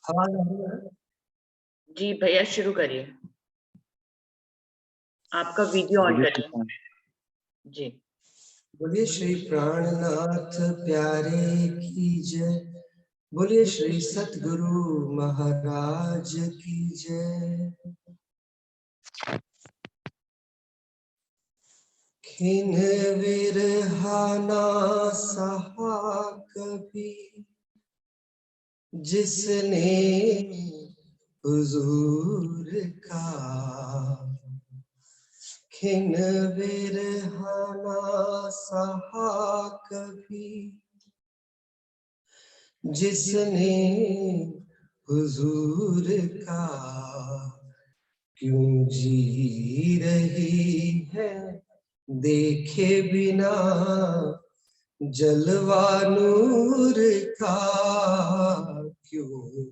आवाज आ रही है? जी भैया शुरू करिए। आपका वीडियो ऑन करिए। जी। बोलिए श्री प्राणनाथ प्यारे की जय। बोलिए श्री सतगुरु महाराज की जय। खिन विरहाना सहा कभी जिसने हुजूर का, खिन विरहाना सहा कभी जिसने हुजूर का, क्यों जी रही है देखे बिना जलवा नूर का, क्यों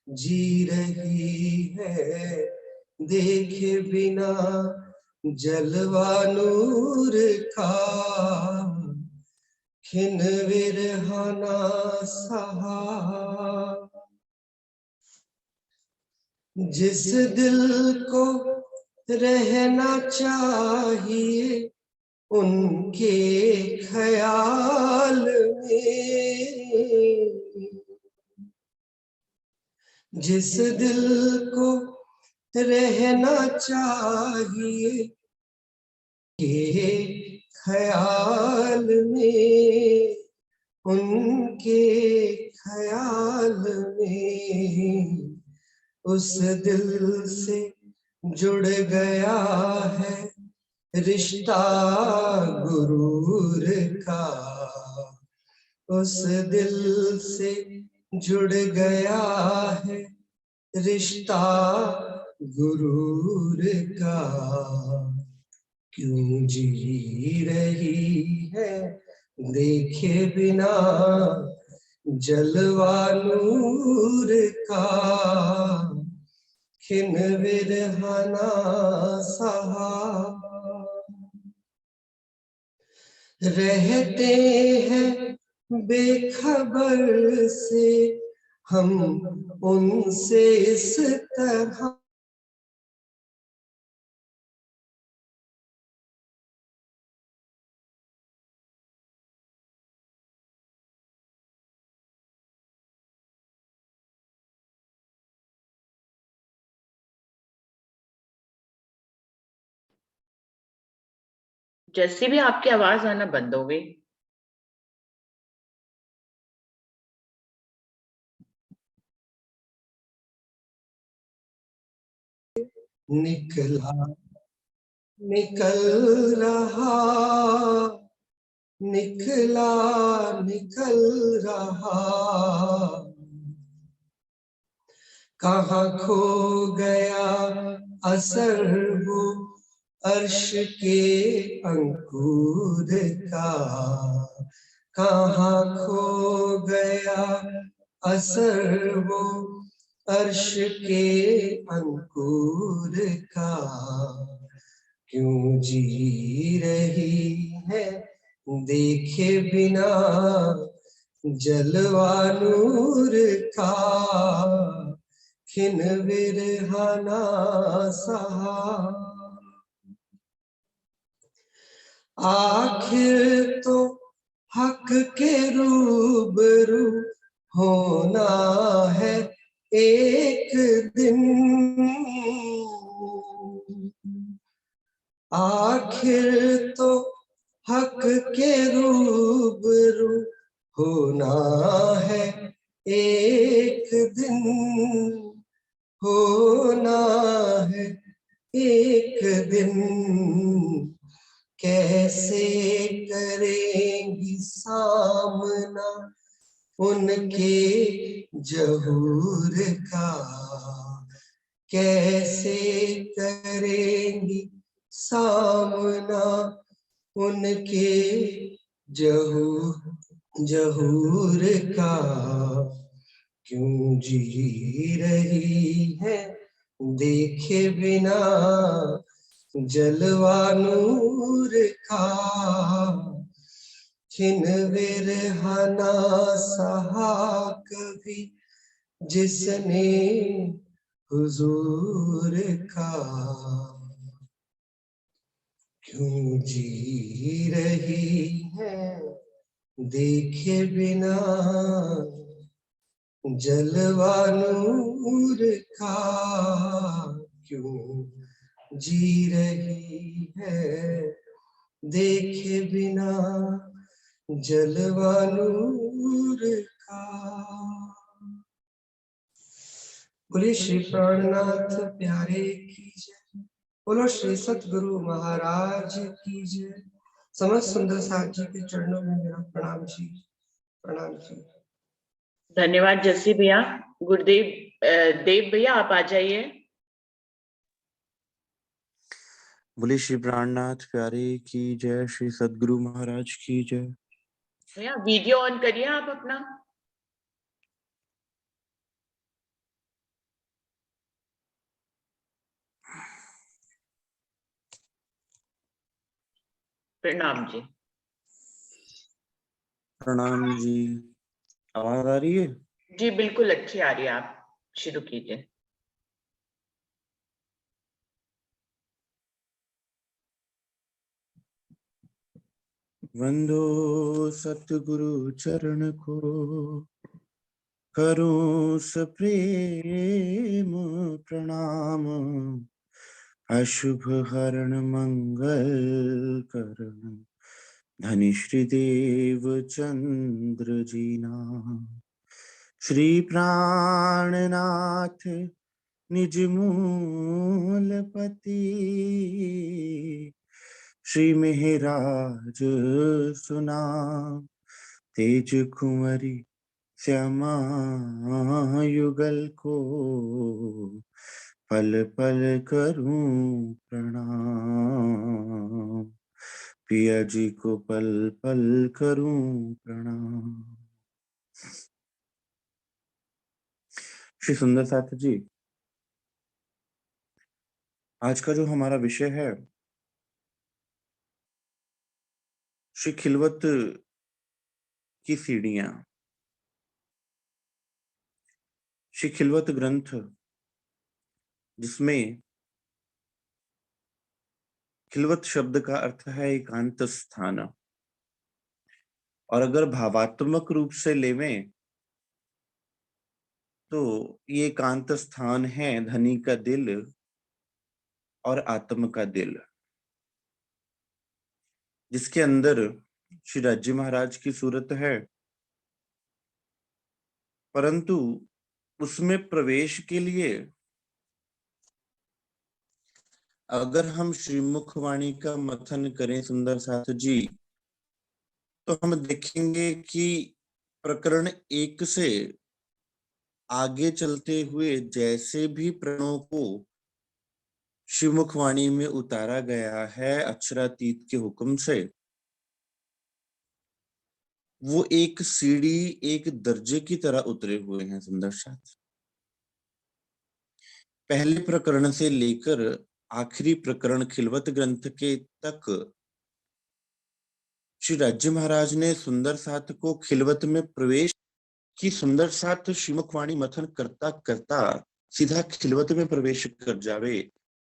जी रही है देखे बिना जलवा नूर का, खिन विरहाना सहा। जिस दिल को रहना चाहिए उनके ख्याल में, जिस दिल को रहना चाहिए के ख्याल में, उनके ख्याल में, उस दिल से जुड़ गया है रिश्ता गुरूर का, उस दिल से जुड़ गया है रिश्ता गुरूर का, क्यों जी रही है देखे बिना जलवा नूर का, खिन विरहाना सहा। रहते हैं बेखबर से हम उनसे इस तरह, जैसे भी आपकी आवाज आना बंद हो गई। निकला निकल रहा, निकला निकल रहा, कहाँ खो गया असर वो अर्श के अंकुर का, कहाँ खो गया असर वो अर्श के अंकुर का, क्यों जी रही है देखे बिना जलवा नूर का, खिन विरहाना सहा। आखिर तो हक के रूबरू होना है एक दिन, आखिर तो हक के रूबरू होना है एक दिन, होना है एक दिन, कैसे करेंगी सामना उनके जहूर का, कैसे करेंगी सामना उनके जहूर का, क्यों जी रही है देखे बिना जलवा नूर का, खिन विरहाना सहा कभी जिसने हुजूर का क्यों जी रही है देखे बिना जलवा नूर का क्यों जी रही है देखे बिना जलवा नूर का। बोले श्री प्राणनाथ प्यारे की जय। बोलो श्री सतगुरु महाराज की जय। समस्त सुंदर साथ जी के चरणों में मेरा प्रणाम जी, प्रणाम जी। धन्यवाद जस्सी भैया। गुरुदेव देव भैया आप आ जाइए। बोले श्री प्राणनाथ प्यारे की जय, श्री सद्गुरु महाराज की जय। भैया वीडियो ऑन करिए आप अपना। प्रणाम जी। प्रणाम जी। आवाज आ रही है? जी बिल्कुल अच्छी आ रही है, आप शुरू कीजिए। वंदो सतगुरु चरण को, करूं सप्रेम प्रणाम। अशुभ हरण मंगल करण, धनी श्री देव चंद्र जी नाम। श्री प्राणनाथ निज मूलपति, श्री मेहराज सुनाम। तेज कुंवरी श्यामा युगल को, पल पल करूं प्रणाम। पिया जी को पल पल करूं प्रणाम। श्री सुंदर साथ जी, आज का जो हमारा विषय है श्री खिलवत की सीढ़ियां। श्री खिलवत ग्रंथ, जिसमें खिलवत शब्द का अर्थ है एकांत स्थान, और अगर भावात्मक रूप से लेवें तो ये एकांत स्थान है धनी का दिल और आत्म का दिल, जिसके अंदर श्री राज्य महाराज की सूरत है। परंतु उसमें प्रवेश के लिए अगर हम श्रीमुख वाणी का मथन करें सुंदर साथ जी, तो हम देखेंगे कि प्रकरण 1 से आगे चलते हुए जैसे भी प्रणों को श्रीमुख वाणी में उतारा गया है अक्षरातीत के हुक्म से, वो एक सीढ़ी, एक दर्जे की तरह उतरे हुए हैं सुंदर साथ। पहले प्रकरण से लेकर आखिरी प्रकरण खिलवत ग्रंथ के तक श्री राज्य महाराज ने सुंदर साथ को खिलवत में प्रवेश की। सुंदर साथ श्रीमुख वाणी मथन करता करता सीधा खिलवत में प्रवेश कर जावे।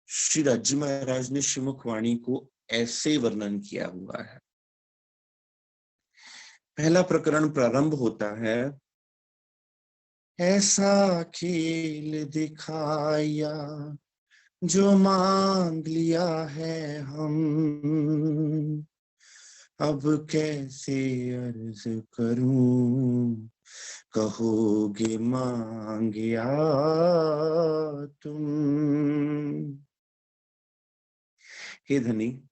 श्री राज्य महाराज ने श्रीमुख वाणी को ऐसे वर्णन किया हुआ है। पहला प्रकरण प्रारंभ होता है, ऐसा खेल दिखाया जो मांग लिया है हम, अब कैसे अर्ज करूं, कहोगे मांगिया तुम। हे धनी,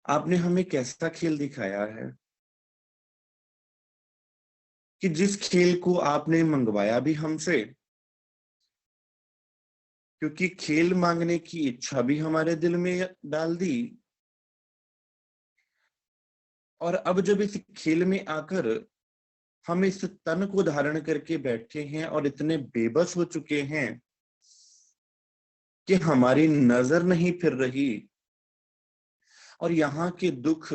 आपने हमें कैसा खेल दिखाया है कि जिस खेल को आपने मंगवाया भी हमसे, क्योंकि खेल मांगने की इच्छा भी हमारे दिल में डाल दी, और अब जब इस खेल में आकर हम इस तन को धारण करके बैठे हैं और इतने बेबस हो चुके हैं कि हमारी नजर नहीं फिर रही, और यहाँ के दुख,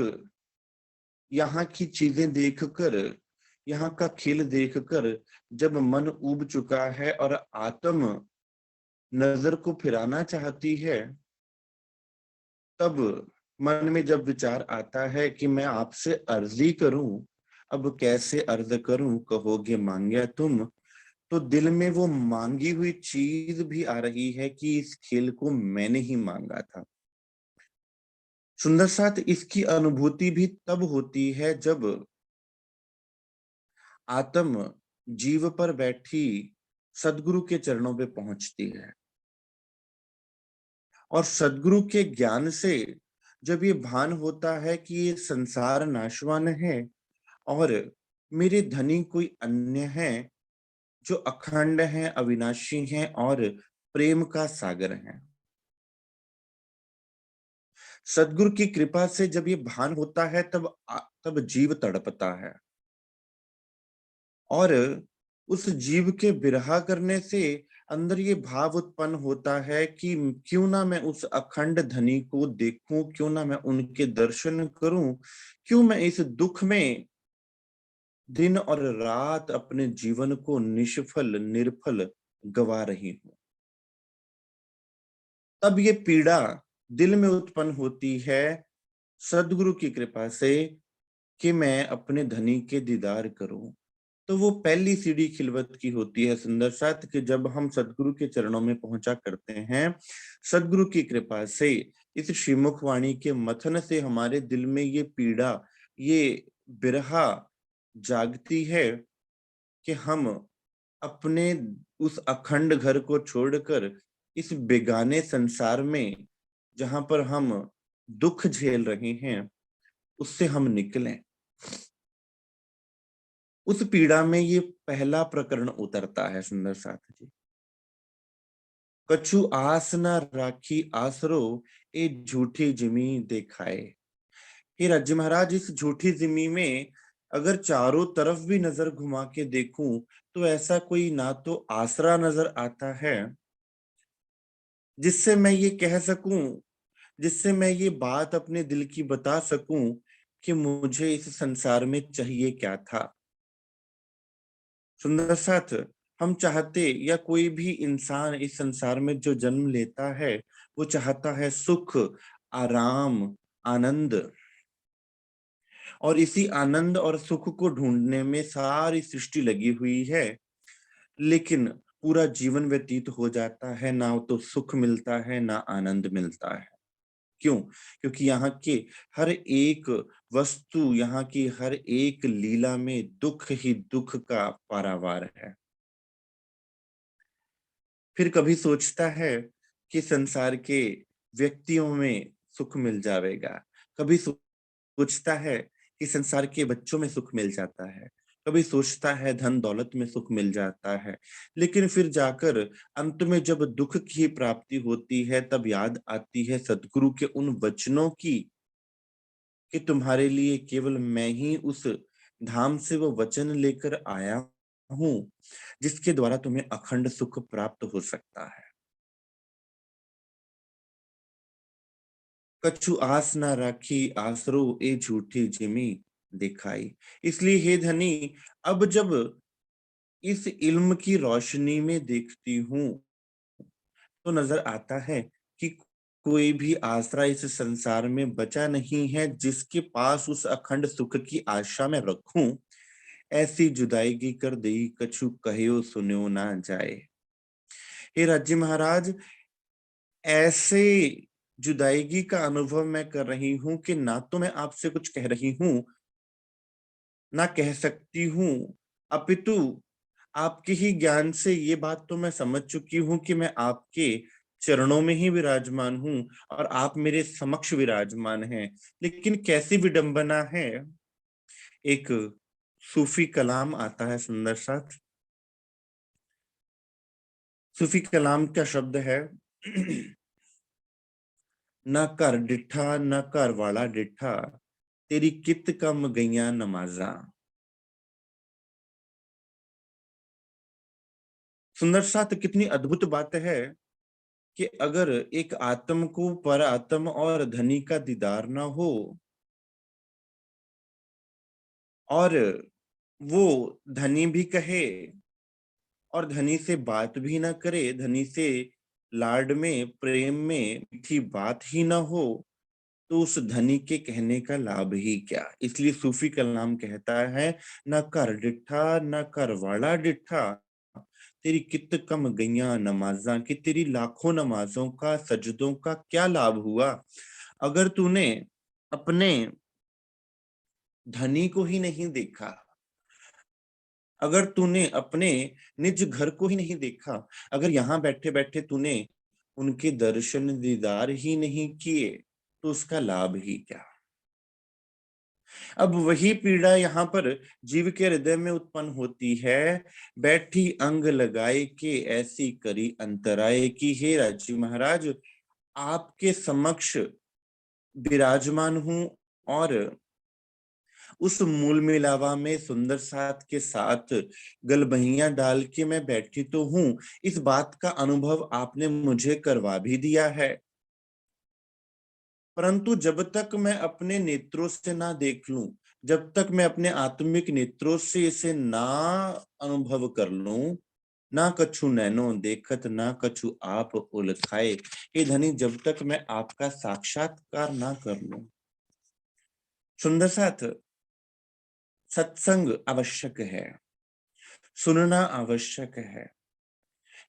यहाँ की चीजें देखकर यहाँ का खेल देखकर जब मन ऊब चुका है और आत्म नजर को फिराना चाहती है, तब मन में जब विचार आता है कि मैं आपसे अर्जी करूं, अब कैसे अर्ज करूं, कहोगे मांग्या तुम, तो दिल में वो मांगी हुई चीज भी आ रही है कि इस खेल को मैंने ही मांगा था। सुंदर साथ इसकी अनुभूति भी तब होती है जब आत्म जीव पर बैठी सदगुरु के चरणों पे पहुंचती है, और सदगुरु के ज्ञान से जब ये भान होता है कि ये संसार नाशवान है और मेरे धनी कोई अन्य है जो अखंड है, अविनाशी है और प्रेम का सागर है। सदगुरु की कृपा से जब ये भान होता है तब जीव तड़पता है, और उस जीव के बिरहा करने से अंदर ये भाव उत्पन्न होता है कि क्यों ना मैं उस अखंड धनी को देखूं, क्यों ना मैं उनके दर्शन करूं, क्यों मैं इस दुख में दिन और रात अपने जीवन को निष्फल निर्फल गवा रही हूं। तब ये पीड़ा दिल में उत्पन्न होती है सदगुरु की कृपा से कि मैं अपने धनी के दीदार करूं। तो वो पहली सीढ़ी खिलवत की होती है सुंदर साथ, कि जब हम सदगुरु के चरणों में पहुंचा करते हैं, सदगुरु की कृपा से इस श्रीमुख वाणी के मथन से हमारे दिल में ये पीड़ा, ये बिरहा जागती है कि हम अपने उस अखंड घर को छोड़कर इस बेगाने संसार में जहां पर हम दुख झेल रहे हैं उससे हम निकलें। उस पीड़ा में ये पहला प्रकरण उतरता है सुंदर साथ जी। कछु आस न राखी आसरो, ए झूठी जिमी देखाए। हे राज्य महाराज, इस झूठी जिमी में अगर चारों तरफ भी नजर घुमा के देखूं तो ऐसा कोई ना तो आसरा नजर आता है जिससे मैं ये कह सकूं, जिससे मैं ये बात अपने दिल की बता सकूं कि मुझे इस संसार में चाहिए क्या था। सुंदर साथ, हम चाहते या कोई भी इंसान इस संसार में जो जन्म लेता है वो चाहता है सुख, आराम, आनंद, और इसी आनंद और सुख को ढूंढने में सारी सृष्टि लगी हुई है। लेकिन पूरा जीवन व्यतीत हो जाता है, ना तो सुख मिलता है ना आनंद मिलता है। क्यों? क्योंकि यहाँ के हर एक वस्तु, यहाँ की हर एक लीला में दुख ही दुख का पारावार है। फिर कभी सोचता है कि संसार के व्यक्तियों में सुख मिल जाएगा, कभी सोचता है कि संसार के बच्चों में सुख मिल जाता है, कभी सोचता है धन दौलत में सुख मिल जाता है, लेकिन फिर जाकर अंत में जब दुख की प्राप्ति होती है तब याद आती है सदगुरु के उन वचनों की कि तुम्हारे लिए केवल मैं ही उस धाम से वो वचन लेकर आया हूं जिसके द्वारा तुम्हें अखंड सुख प्राप्त हो सकता है। कछु आस ना राखी आसरो, ए झूठी जिमी दिखाई। इसलिए हे धनी, अब जब इस इल्म की रोशनी में देखती हूं तो नजर आता है कि कोई भी आसरा इस संसार में बचा नहीं है जिसके पास उस अखंड सुख की आशा में रखूं। ऐसी जुदाईगी कर देई कछु कहो सुन्यो ना जाए। हे राज्य महाराज, ऐसे जुदाईगी का अनुभव मैं कर रही हूं कि ना तो मैं आपसे कुछ कह रही हूं, ना कह सकती हूं, अपितु आपके ही ज्ञान से ये बात तो मैं समझ चुकी हूं कि मैं आपके चरणों में ही विराजमान हूं और आप मेरे समक्ष विराजमान हैं। लेकिन कैसी विडंबना है, एक सूफी कलाम आता है सुंदर साथ। सूफी कलाम का शब्द है ना घर डिठा ना घर वाला डिठा, तेरी कित कम गईया नमाजा। सुंदर साथ, कितनी अद्भुत बात है कि अगर एक आत्म को पर आत्म और धनी का दीदार ना हो और वो धनी भी कहे और धनी से बात भी ना करे, धनी से लाड में प्रेम में मीठी बात ही ना हो, तो उस धनी के कहने का लाभ ही क्या। इसलिए सूफी कलाम कहता है, ना कर डिठा ना कर वाला डिठा, तेरी कित कम गईया नमाजा, कि तेरी लाखों नमाजों का सजदों का क्या लाभ हुआ अगर तूने अपने धनी को ही नहीं देखा, अगर तूने अपने निज घर को ही नहीं देखा, अगर यहाँ बैठे बैठे तूने उनके दर्शन दीदार ही नहीं किए, तो उसका लाभ ही क्या। अब वही पीड़ा यहाँ पर जीव के हृदय में उत्पन्न होती है, बैठी अंग लगाए के ऐसी करी अंतराय की, हे राजी महाराज आपके समक्ष विराजमान हूं और उस मूल मिलावा में सुंदर साथ के साथ गलबहियां डाल के मैं बैठी तो हूं, इस बात का अनुभव आपने मुझे करवा भी दिया है, परंतु जब तक मैं अपने नेत्रों से ना देख लूं, जब तक मैं अपने आत्मिक नेत्रों से इसे ना अनुभव कर लूं, ना कछु नैनो देखत ना कछु आप उलखाए, हे धनी जब तक मैं आपका साक्षात्कार ना कर लूं। सुंदर साथ, सत्संग आवश्यक है, सुनना आवश्यक है,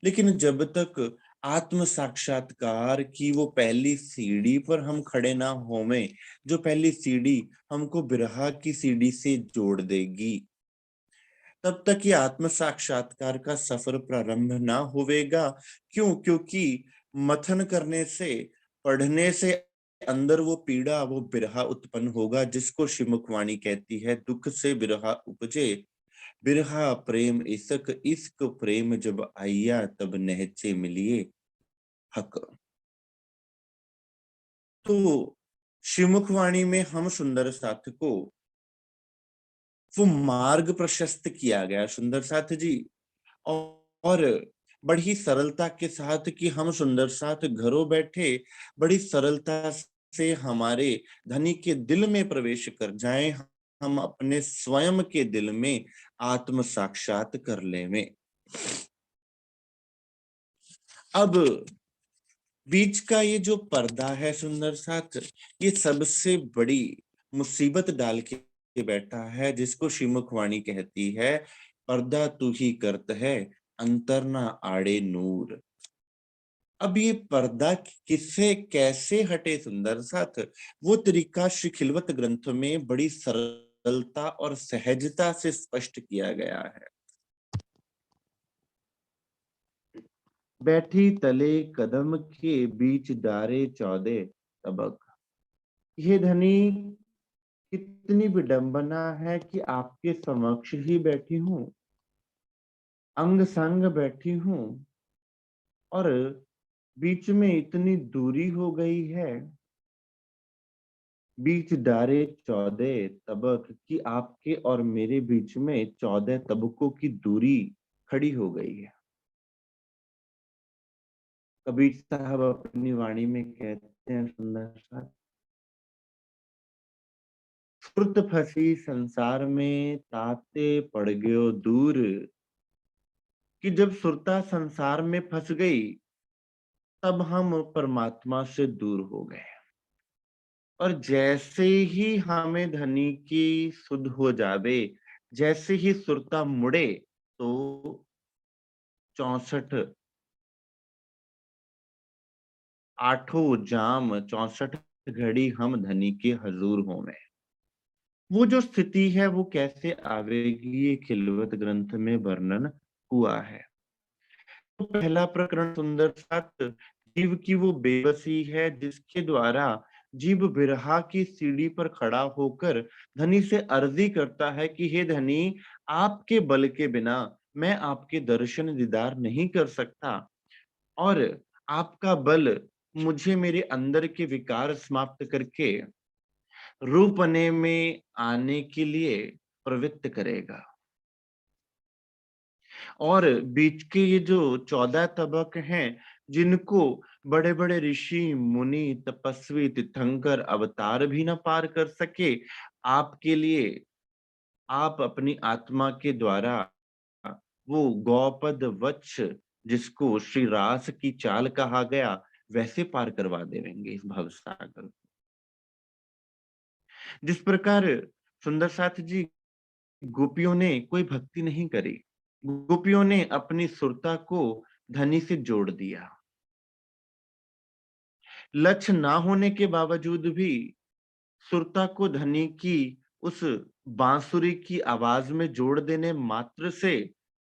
लेकिन जब तक आत्म साक्षात्कार की वो पहली सीढ़ी पर हम खड़े ना होवें, जो पहली सीढ़ी हमको बिरहा की सीढ़ी से जोड़ देगी, तब तक ये आत्म साक्षात्कार का सफर प्रारंभ ना होवेगा। क्यों? क्योंकि मथन करने से, पढ़ने से अंदर वो पीड़ा, वो बिरहा उत्पन्न होगा, जिसको श्रीमुखवाणी कहती है, दुख से बिरहा उपजे, बिरहा प्रेम इसक, इश्क प्रेम जब आइया तब नहचे मिलिए हक। तो श्रीमुखवाणी में हम सुंदर साथ को वो मार्ग प्रशस्त किया गया सुंदर साथ जी, और बड़ी सरलता के साथ कि हम सुंदर साथ घरों बैठे बड़ी सरलता से हमारे धनी के दिल में प्रवेश कर जाएं, हम अपने स्वयं के दिल में आत्म साक्षात कर लें। अब बीच का ये जो पर्दा है सुंदर साथ, ये सबसे बड़ी मुसीबत डाल के बैठा है, जिसको श्रीमुखवाणी कहती है, पर्दा तू ही करत है अंतर ना आड़े नूर। अब ये पर्दा किससे कैसे हटे सुंदर साथ, वो तरीका श्री खिलवत ग्रंथ में बड़ी सरलता और सहजता से स्पष्ट किया गया है। बैठी तले कदम के बीच डारे चौदे तबक, ये धनी कितनी विडंबना है कि आपके समक्ष ही बैठी हूं, अंग संग बैठी हूं, और बीच में इतनी दूरी हो गई है, बीच डारे 14 तबक की आपके और मेरे बीच में 14 तबकों की दूरी खड़ी हो गई है। कबीर साहब अपनी वाणी में कहते हैं सुंदर सा, फुर्त फंसी संसार में ताते पड़ गयो दूर, कि जब सुरता संसार में फंस गई तब हम परमात्मा से दूर हो गए, और जैसे ही हमें धनी की सुध हो जावे, जैसे ही सुरता मुड़े, तो 64 आठों जाम 64 घड़ी हम धनी के हजूर होवे। वो जो स्थिति है वो कैसे आवेगी, ये खिलवत ग्रंथ में वर्णन हुआ है। तो पहला प्रकरण सुंदर साथ, जीव की वो बेबसी है जिसके द्वारा जीव बिरहा की सीढ़ी पर खड़ा होकर धनी से अर्जी करता है कि हे धनी, आपके बल के बिना मैं आपके दर्शन दीदार नहीं कर सकता, और आपका बल मुझे मेरे अंदर के विकार समाप्त करके रूपने में आने के लिए प्रवृत्त करेगा। और बीच के ये जो 14 तबक हैं, जिनको बड़े बड़े ऋषि मुनि तपस्वी तीर्थंकर अवतार भी ना पार कर सके, आपके लिए आप अपनी आत्मा के द्वारा वो गौपद वत्स जिसको श्री रास की चाल कहा गया वैसे पार करवा देंगे इस भव सागर को। जिस प्रकार सुंदर साथ जी गोपियों ने कोई भक्ति नहीं करी, गोपियों ने अपनी सुरता को धनी से जोड़ दिया। लक्ष्य ना होने के बावजूद भी सुरता को धनी की उस बांसुरी की आवाज में जोड़ देने मात्र से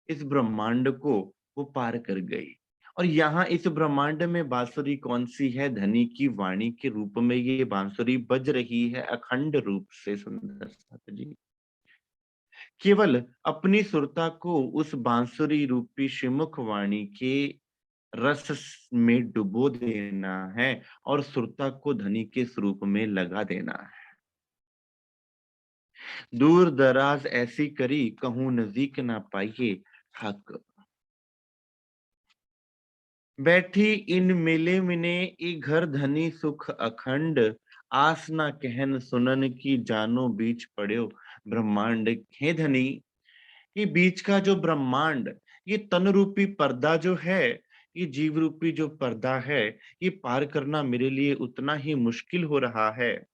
इस ब्रह्मांड को वो पार कर गई। और यहाँ इस ब्रह्मांड में बांसुरी कौन सी है? धनी की वाणी के रूप में ये बांसुरी बज रही है अखंड रूप से। सुंदर साथ जी केवल अपनी सुरता को उस बांसुरी रूपी श्रीमुख वाणी के रस में डुबो देना है और सुरता को धनी के स्वरूप में लगा देना है। दूर दराज ऐसी करी कहूं नजदीक ना पाइए हक। बैठी इन मेले मिने ई घर धनी सुख अखंड। आस ना कहन सुनन की जानो बीच पड़ो ब्रह्मांड। हे धनी, ये बीच का जो ब्रह्मांड, ये तन रूपी पर्दा जो है, ये जीव रूपी जो पर्दा है, ये पार करना मेरे लिए उतना ही मुश्किल हो रहा है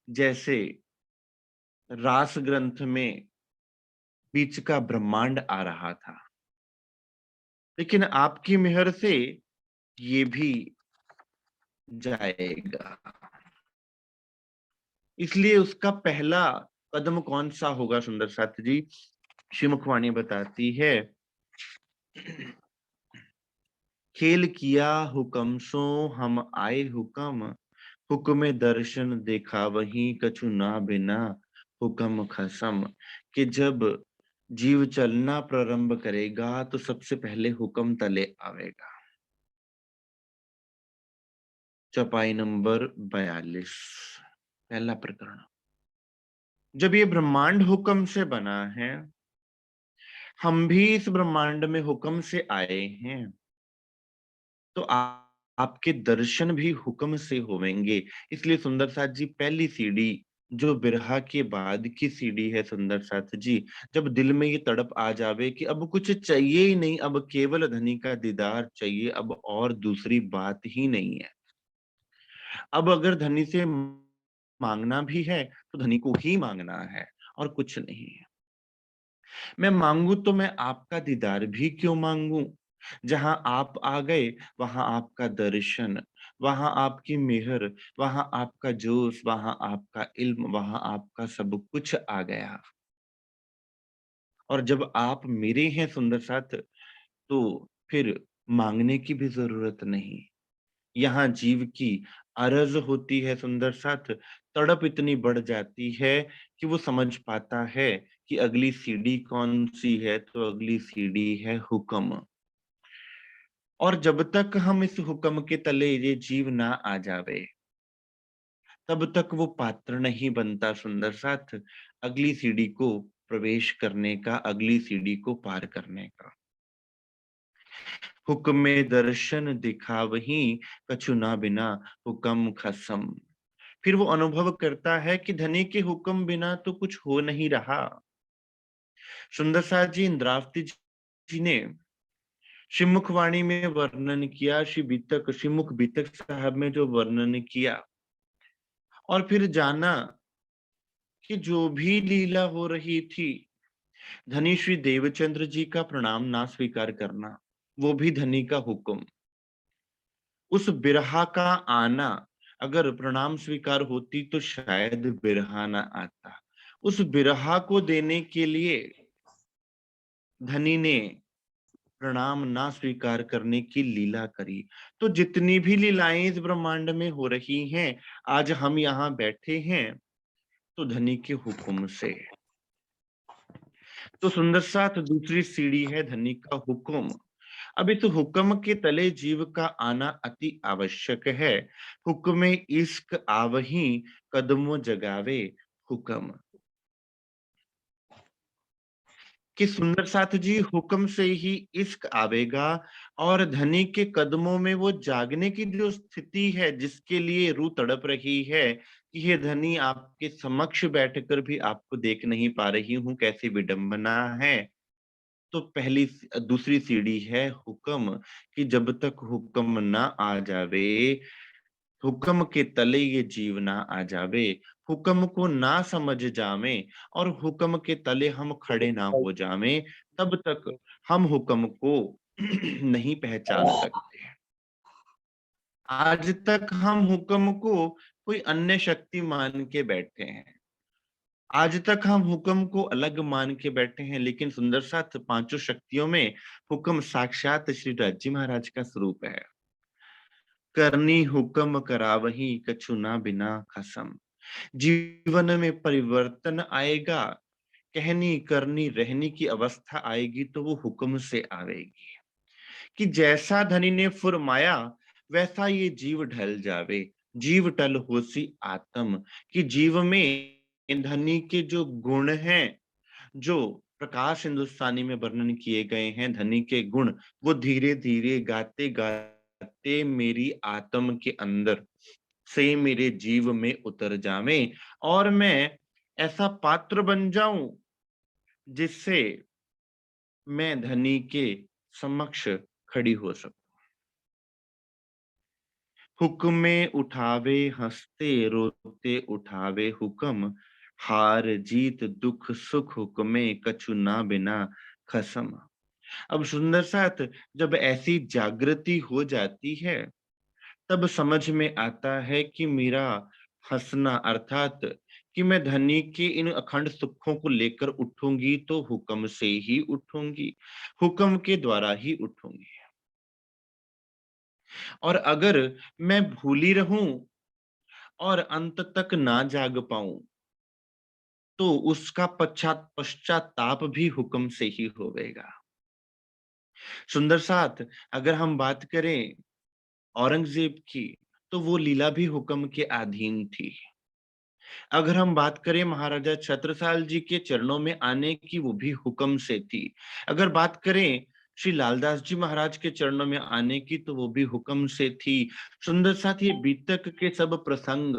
जैसे रास ग्रंथ में बीच का ब्रह्मांड आ रहा था। लेकिन आपकी मेहर से ये भी जाएगा। इसलिए उसका पहला कदम कौन सा होगा? सुंदर साथ जी श्री मुखवाणी बताती है, खेल किया हुक्म सो हम आए हुक्म। हुक्म दर्शन देखा वही कछु ना बिना हुक्म खसम। कि जब जीव चलना प्रारंभ करेगा तो सबसे पहले हुक्म तले आवेगा। चौपाई नंबर 42, पहला प्रकरण। जब ये ब्रह्मांड हुक्म से बना है, हम भी इस ब्रह्मांड में हुक्म से आए हैं, तो आपके दर्शन भी हुक्म से होवेंगे। इसलिए सुंदर साथ जी पहली सीढ़ी जो बिरहा के बाद की सीढ़ी है सुंदर साथ जी, जब दिल में ये तड़प आ जावे कि अब कुछ चाहिए ही नहीं, अब केवल धनी का दीदार चाहिए, अब और दूसरी बात ही नहीं है। अब अगर धनी से मांगना भी है तो धनी को ही मांगना है और कुछ नहीं है। मैं मांगू तो मैं आपका दीदार भी क्यों मांगू? जहां आप आ गए वहां आपका दर्शन, वहां आपकी मेहर, वहां आपका जोश, वहां आपका इल्म, वहां आपका सब कुछ आ गया। और जब आप मेरे हैं सुंदर साथ, तो फिर मांगने की भी जरूरत नहीं। यहाँ जीव की अरज होती है सुंदर साथ, तड़प इतनी बढ़ जाती है कि वो समझ पाता है कि अगली सीढ़ी कौन सी है, तो अगली सीढ़ी है हुक्म। और जब तक हम इस हुक्म के तले ये जीव ना आ जावे, तब तक वो पात्र नहीं बनता सुंदर साथ अगली सीढ़ी को प्रवेश करने का, अगली सीढ़ी को पार करने का। हुक्म दर्शन दिखावही कछु ना बिना हुक्म खसम। फिर वो अनुभव करता है कि धनी के हुक्म बिना तो कुछ हो नहीं रहा। सुंदर साथ जी इंद्रावती जी ने श्रीमुखवाणी में वर्णन किया, श्रीमुख बीतक साहब में जो वर्णन किया, और फिर जाना कि जो भी लीला हो रही थी, धनी श्री देवचंद्र जी का प्रणाम ना स्वीकार करना, वो भी धनी का हुक्म। उस बिरहा का आना, अगर प्रणाम स्वीकार होती तो शायद बिरहा ना आता। उस बिरहा को देने के लिए धनी ने प्रणाम ना स्वीकार करने की लीला करी। तो जितनी भी लीलाएं इस ब्रह्मांड में हो रही हैं, आज हम यहाँ बैठे हैं तो धनी के हुक्म से। तो सुंदर साथ दूसरी सीढ़ी है धनी का हुक्म। अब इस हुक्म के तले जीव का आना अति आवश्यक है। हुक्म इश्क आवही कदमों जगावे हुक्म। कि सुंदर साथ जी हुक्म से ही इश्क आवेगा और धनी के कदमों में वो जागने की जो स्थिति है जिसके लिए रूह तड़प रही है कि ये धनी आपके समक्ष बैठकर भी आपको देख नहीं पा रही हूं, कैसी विडंबना है। तो पहली दूसरी सीढ़ी है हुक्म, कि जब तक हुक्म ना आ जावे, हुक्म के तले ये जीव ना आ जावे, हुक्म को ना समझ जावे और हुक्म के तले हम खड़े ना हो जावे, तब तक हम हुक्म को नहीं पहचान सकते। आज तक हम हुक्म को कोई अन्य शक्ति मान के बैठे हैं, आज तक हम हुक्म को अलग मान के बैठे हैं, लेकिन सुंदर साथ पांचों शक्तियों में हुक्म साक्षात श्री राजी महाराज का स्वरूप है। करनी हुक्म करावही कछु ना बिना खसम। जीवन में परिवर्तन आएगा, कहनी करनी रहनी की अवस्था आएगी तो वो हुक्म से आवेगी। कि जैसा धनी ने फुरमाया वैसा ये जीव ढल जावे, जीव टल होसी आत्म। कि जीव में धनी के जो गुण हैं, जो प्रकाश हिंदुस्तानी में वर्णन किए गए हैं धनी के गुण, वो धीरे धीरे गाते गाते मेरी आत्म के अंदर से मेरे जीव में उतर जावे और मैं ऐसा पात्र बन जाऊं जिससे मैं धनी के समक्ष खड़ी हो सकूं। हुक्मे उठावे हंसते रोते उठावे हुक्म, हार जीत दुख सुख हुक्मे कछु ना बिना खसम। अब सुंदर साथ जब ऐसी जागृति हो जाती है तब समझ में आता है कि मेरा हंसना अर्थात कि मैं धनी के इन अखंड सुखों को लेकर उठूंगी तो हुक्म से ही उठूंगी, हुक्म के द्वारा ही उठूंगी। और अगर मैं भूली रहूं और अंत तक ना जाग पाऊं तो उसका पश्चाताप भी हुक्म से ही होवेगा। सुंदर साथ अगर हम बात करें औरंगजेब की तो वो लीला भी हुक्म के अधीन थी। अगर हम बात करें महाराजा छत्रसाल जी के चरणों में आने की, वो भी हुक्म से थी। अगर बात करें श्री लालदास जी महाराज के चरणों में आने की तो वो भी हुक्म से थी। सुंदर साथ ये बीतक के सब प्रसंग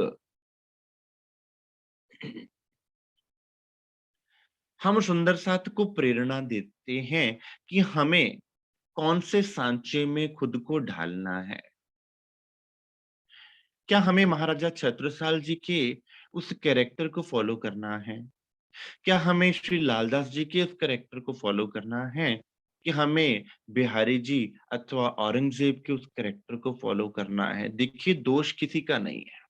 हम सुंदर साथ को प्रेरणा देते हैं कि हमें कौन से सांचे में खुद को ढालना है। क्या हमें महाराजा छत्रसाल जी के उस कैरेक्टर को फॉलो करना है? क्या हमें श्री लालदास जी के उस कैरेक्टर को फॉलो करना है कि हमें बिहारी जी अथवा औरंगजेब के उस कैरेक्टर को फॉलो करना है? देखिए, दोष किसी का नहीं है।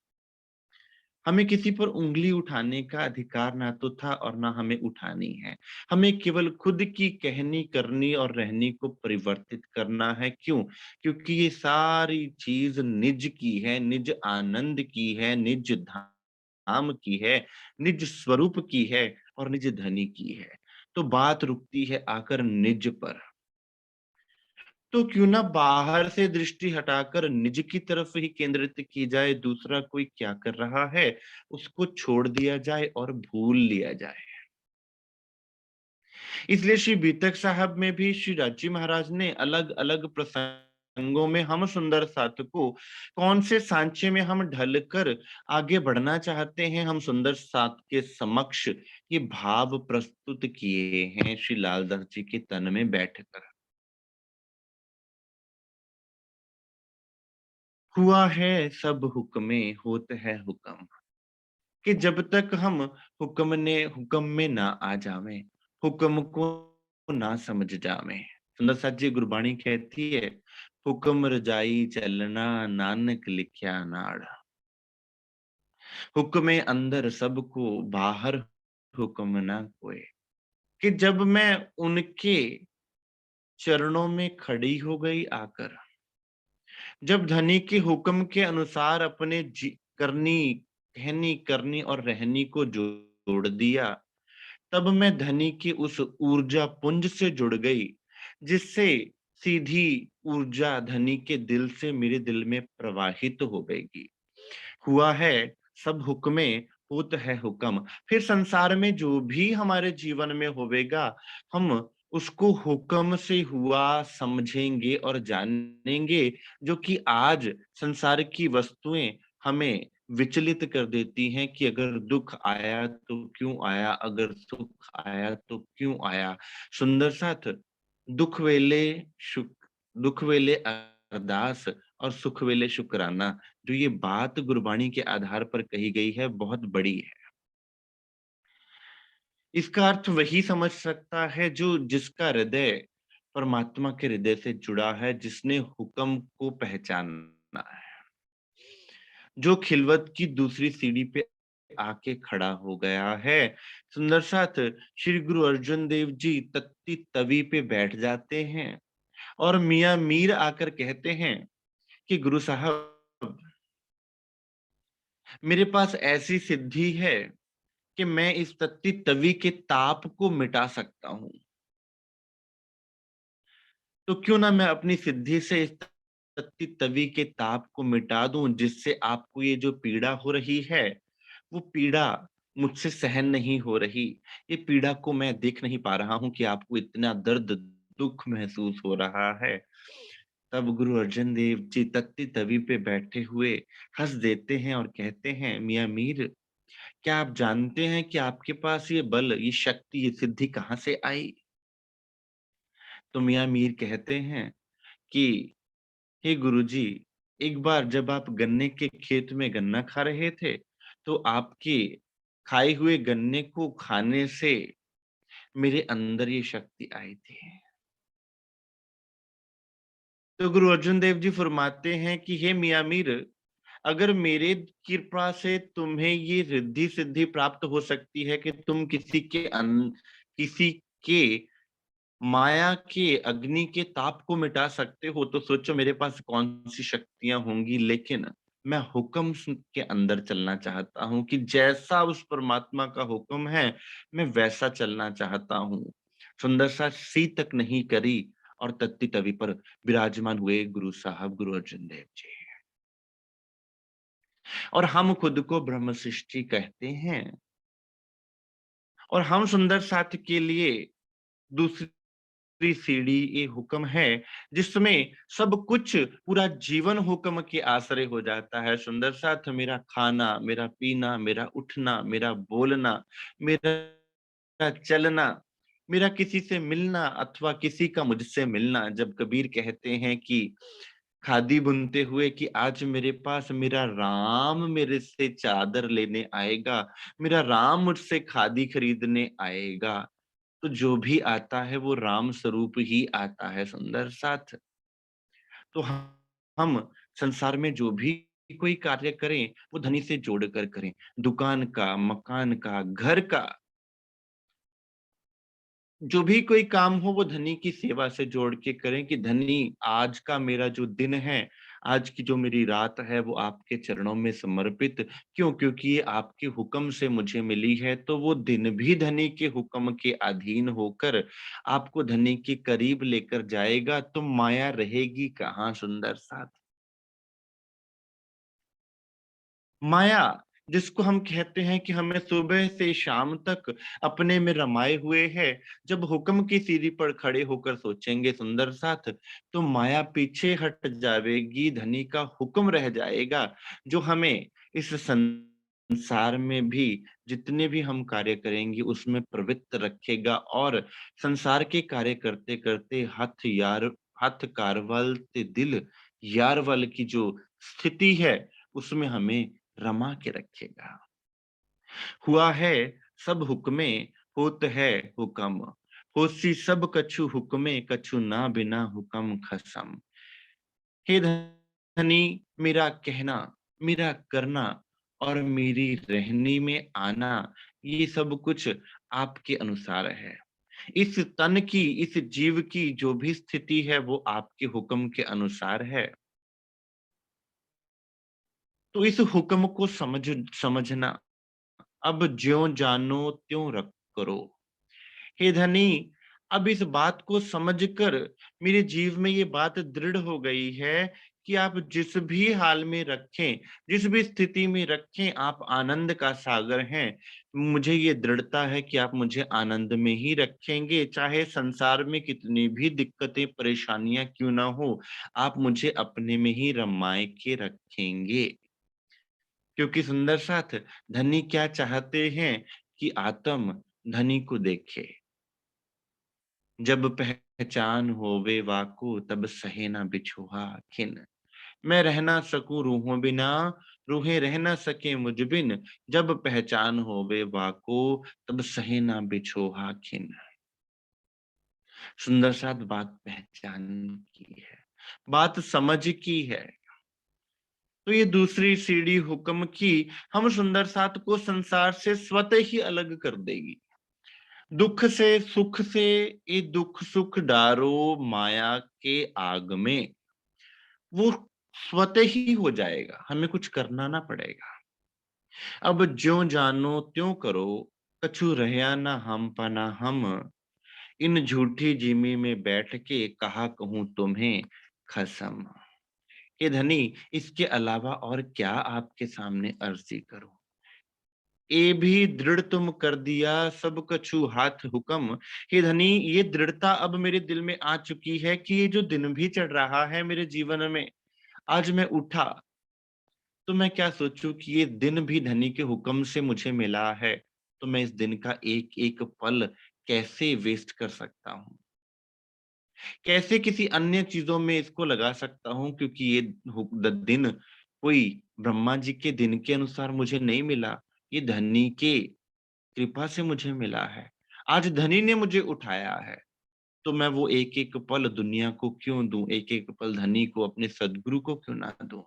हमें किसी पर उंगली उठाने का अधिकार ना तो था और ना हमें उठानी है। हमें केवल खुद की कहनी करनी और रहनी को परिवर्तित करना है। क्यों? क्योंकि ये सारी चीज निज की है, निज आनंद की है, निज धाम की है, निज स्वरूप की है और निज धनी की है। तो बात रुकती है आकर निज पर। तो क्यों ना बाहर से दृष्टि हटाकर निज की तरफ ही केंद्रित की जाए, दूसरा कोई क्या कर रहा है उसको छोड़ दिया जाए और भूल लिया जाए। इसलिए श्री बीतक साहब में भी श्री राजी महाराज ने अलग अलग प्रसंगों में हम सुंदर साथ को कौन से सांचे में हम ढलकर आगे बढ़ना चाहते हैं, हम सुंदर साथ के समक्ष ये भाव प्रस्तुत किए हैं श्री लालदास जी के तन में बैठकर। हुआ है सब हुक्मे होत है हुक्म। कि जब तक हम हुक्म में ना आ जावे, हुक्म को ना समझ जावे। सुंदर साथ जी गुरबाणी कहती है, हुक्म रजाई चलना नानक लिख्या नाड़। हुक्मे अंदर सबको बाहर हुक्म ना कोय। कि जब मैं उनके चरणों में खड़ी हो गई आकर, जब धनी के हुक्म के अनुसार अपने करनी कहनी करनी और रहनी को जोड़ दिया, तब मैं धनी की उस ऊर्जा पुंज से जुड़ गई जिससे सीधी ऊर्जा धनी के दिल से मेरे दिल में प्रवाहित हो गई। हुआ है सब हुक्मे होत है हुक्म। फिर संसार में जो भी हमारे जीवन में होवेगा, हम उसको हुक्म से हुआ समझेंगे और जानेंगे, जो कि आज संसार की वस्तुएं हमें विचलित कर देती हैं कि अगर दुख आया तो क्यों आया, अगर सुख आया तो क्यों आया। सुंदर साथ, दुख वेले दुख वेले अरदास और सुख वेले शुक्राना, जो ये बात गुरबाणी के आधार पर कही गई है, बहुत बड़ी है। इसका अर्थ वही समझ सकता है जो जिसका हृदय परमात्मा के हृदय से जुड़ा है, जिसने हुक्म को पहचाना है, जो खिलवत की दूसरी सीढ़ी पे आके खड़ा हो गया है। सुंदर साथ, श्री गुरु अर्जुन देव जी तत्ती तवी पे बैठ जाते हैं और मियां मीर आकर कहते हैं कि गुरु साहब, मेरे पास ऐसी सिद्धि है कि मैं इस तत्ती तवी के ताप को मिटा सकता हूं, तो क्यों ना मैं अपनी सिद्धि से इस तत्ती तवी के ताप को मिटा दूं, जिससे आपको ये जो पीड़ा हो रही है, वो पीड़ा मुझसे सहन नहीं हो रही। ये पीड़ा को मैं देख नहीं पा रहा हूं कि आपको इतना दर्द दुख महसूस हो रहा है। तब गुरु अर्जन देव जी तत्ती तवी पे बैठे हुए हंस देते हैं और कहते हैं, मियां मीर, क्या आप जानते हैं कि आपके पास ये बल, ये शक्ति, ये सिद्धि कहाँ से आई? तो मियां मीर कहते हैं कि हे गुरुजी, एक बार जब आप गन्ने के खेत में गन्ना खा रहे थे, तो आपके खाए हुए गन्ने को खाने से मेरे अंदर ये शक्ति आई थी। तो गुरु अर्जुन देव जी फरमाते हैं कि हे मियां मीर, अगर मेरे कृपा से तुम्हें ये रिद्धि सिद्धि प्राप्त हो सकती है कि तुम किसी के माया के अग्नि के ताप को मिटा सकते हो, तो सोचो मेरे पास कौन सी शक्तियां होंगी। लेकिन मैं हुक्म के अंदर चलना चाहता हूं कि जैसा उस परमात्मा का हुक्म है, मैं वैसा चलना चाहता हूं। सुंदर सा सी तक नहीं करी और तत्ती तवी पर विराजमान हुए गुरु साहब गुरु अर्जुन देव जी। और हम खुद को ब्रह्म सृष्टि कहते हैं, और हम सुंदर साथ के लिए दूसरी सीढ़ी ये हुक्म है, जिसमें सब कुछ पूरा जीवन हुक्म के आश्रय हो जाता है। सुंदर साथ, मेरा खाना, मेरा पीना, मेरा उठना, मेरा बोलना, मेरा चलना, मेरा किसी से मिलना अथवा किसी का मुझसे मिलना। जब कबीर कहते हैं कि खादी बुनते हुए कि आज मेरे पास मेरा राम मेरे से चादर लेने आएगा, मेरा राम मुझसे खादी खरीदने आएगा, तो जो भी आता है वो राम स्वरूप ही आता है। सुंदर साथ, तो हम संसार में जो भी कोई कार्य करें, वो धनी से जोड़कर करें। दुकान का, मकान का, घर का, जो भी कोई काम हो वो धनी की सेवा से जोड़ के करें कि धनी, आज का मेरा जो दिन है, आज की जो मेरी रात है, वो आपके चरणों में समर्पित। क्यों? क्योंकि ये आपके हुक्म से मुझे मिली है। तो वो दिन भी धनी के हुक्म के अधीन होकर आपको धनी के करीब लेकर जाएगा, तो माया रहेगी कहाँ? सुंदर साथ, माया जिसको हम कहते हैं कि हमें सुबह से शाम तक अपने में रमाए हुए है, जब हुक्म की सीढ़ी पर खड़े होकर सोचेंगे सुंदर साथ, तो माया पीछे हट जाएगी, धनी का हुक्म रह जाएगा, जो हमें इस संसार में भी जितने भी हम कार्य करेंगे उसमें प्रवृत्त रखेगा। और संसार के कार्य करते करते हथ कारवल ते दिल यार वाल की जो स्थिति है, उसमें हमें रमा के रखेगा। हुआ है सब हुक्मे, होत है हुक्म, होसी सब कछु हुक्मे, कछु ना बिना हुक्म खसम। हे धनी, मेरा कहना, मेरा करना और मेरी रहनी में आना, ये सब कुछ आपके अनुसार है। इस तन की, इस जीव की जो भी स्थिति है, वो आपके हुक्म के अनुसार है। तो इस हुक्म को समझना, अब ज्यों जानो त्यों रख करो। हे धनी, अब इस बात को समझकर मेरे जीव में ये बात दृढ़ हो गई है कि आप जिस भी हाल में रखें, जिस भी स्थिति में रखें, आप आनंद का सागर हैं। मुझे ये दृढ़ता है कि आप मुझे आनंद में ही रखेंगे, चाहे संसार में कितनी भी दिक्कतें परेशानियां क्यों ना हो, आप मुझे अपने में ही रमाए के रखेंगे। क्योंकि सुंदर साथ, धनी क्या चाहते हैं कि आत्म धनी को देखे। जब पहचान होवे वाको तब सहे ना बिछुहा खिन। मैं रह ना सकूं रूहों बिना, रूहें रह ना सके मुझ बिन। जब पहचान होवे वाको तब सहे ना बिछोहा खिन। सुंदर साथ, बात पहचान की है, बात समझ की है। तो ये दूसरी सीढ़ी हुक्म की हम सुंदर साथ को संसार से स्वतः ही अलग कर देगी। दुख से सुख से, ये दुख सुख डारो माया के आग में, वो स्वतः ही हो जाएगा, हमें कुछ करना ना पड़ेगा। अब ज्यों जानो त्यों करो, कछु रहया ना हम पना हम। इन झूठी जिमी में बैठ के कहा कहूं तुम्हें खसम। हे धनी, इसके अलावा और क्या आपके सामने अर्जी करूं। ए भी दृढ़ तुम कर दिया सब कछु हाथ हुक्म। हे धनी, ये दृढ़ता अब मेरे दिल में आ चुकी है कि ये जो दिन भी चढ़ रहा है मेरे जीवन में, आज मैं उठा तो मैं क्या सोचूं कि ये दिन भी धनी के हुक्म से मुझे मिला है, तो मैं इस दिन का एक एक पल कैसे वेस्ट कर सकता हूँ, कैसे किसी अन्य चीजों में इसको लगा सकता हूँ, क्योंकि ये दिन कोई ब्रह्मा जी के दिन के अनुसार मुझे नहीं मिला, ये धनी के कृपा से मुझे मिला है। आज धनी ने मुझे उठाया है, तो मैं वो एक एक पल दुनिया को क्यों दूं, एक एक पल धनी को, अपने सदगुरु को क्यों ना दूं।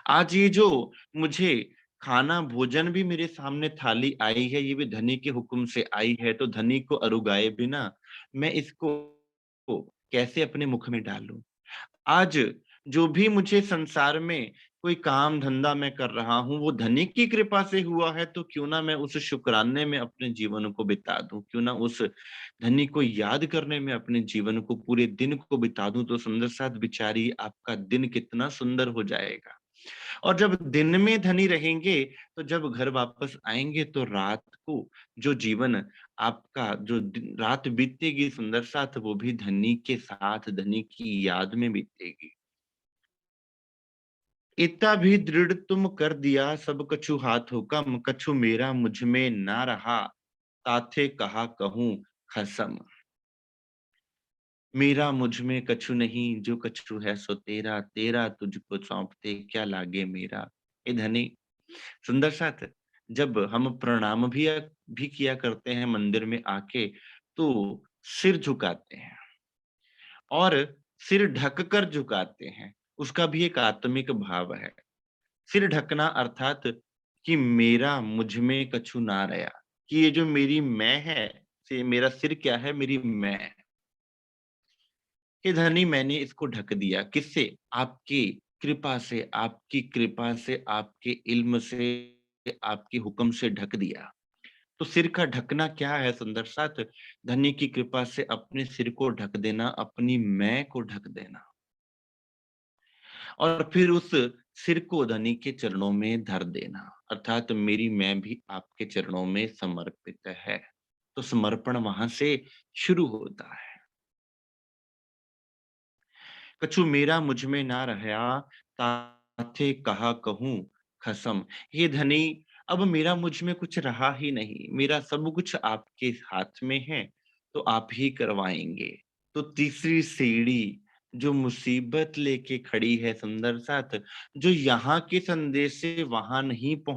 आज ये जो मुझे खाना भोजन भी मेरे सामने थाली आई है, ये भी धनी के हुक्म से आई है, तो धनी को अरुगाए बिना मैं इसको कैसे अपने मुख में डालूं। आज जो भी मुझे संसार में कोई काम धंधा मैं कर रहा हूँ वो धनी की कृपा से हुआ है, तो क्यों ना मैं उस शुक्राने में अपने जीवन को बिता दूं, क्यों ना उस धनी को याद करने में अपने जीवन को, पूरे दिन को बिता दूं। तो सुंदर साथ विचारिए, आपका दिन कितना सुंदर हो जाएगा। और जब दिन में धनी रहेंगे, तो जब घर वापस आएंगे तो रात को जो जीवन आपका, जो रात बीतेगी सुंदर साथ, वो भी धनी के साथ, धनी की याद में बीतेगी। इतना भी दृढ़ तुम कर दिया सब कछु हाथ हुकम। कछु मेरा मुझ में ना रहा, ताथे कहा कहूं खसम। मेरा मुझ में कछु नहीं, जो कछु है सो तेरा, तेरा तुझको सौंपते क्या लागे मेरा। ए धनी, सुंदर साथ, जब हम प्रणाम भी किया करते हैं मंदिर में आके, तो सिर झुकाते हैं और सिर ढक कर झुकाते हैं, उसका भी एक आत्मिक भाव है। सिर ढकना अर्थात कि मेरा मुझ में कछु ना रहा, कि ये जो मेरी मैं है, से मेरा सिर क्या है, मेरी मैं है। कि धनी मैंने इसको ढक दिया, किससे? आपकी कृपा से, आपकी कृपा से, आपके इल्म से, आपके हुक्म से ढक दिया। तो सिर का ढकना क्या है सुंदर साथ? धनी की कृपा से अपने सिर को ढक देना, अपनी मैं को ढक देना, और फिर उस सिर को धनी के चरणों में धर देना, अर्थात मेरी मैं भी आपके चरणों में समर्पित है। तो समर्पण वहां से शुरू होता है। कछु मेरा मुझ में ना रहा, ताथे कहा कहूं खसम। हे धनी, अब मेरा मुझ में कुछ रहा ही नहीं, मेरा सब कुछ आपके हाथ में है, तो आप ही करवाएंगे। तो तीसरी सीढ़ी जो मुसीबत लेके खड़ी है सुंदर साथ, जो यहाँ के संदेश से वहां नहीं पहुंच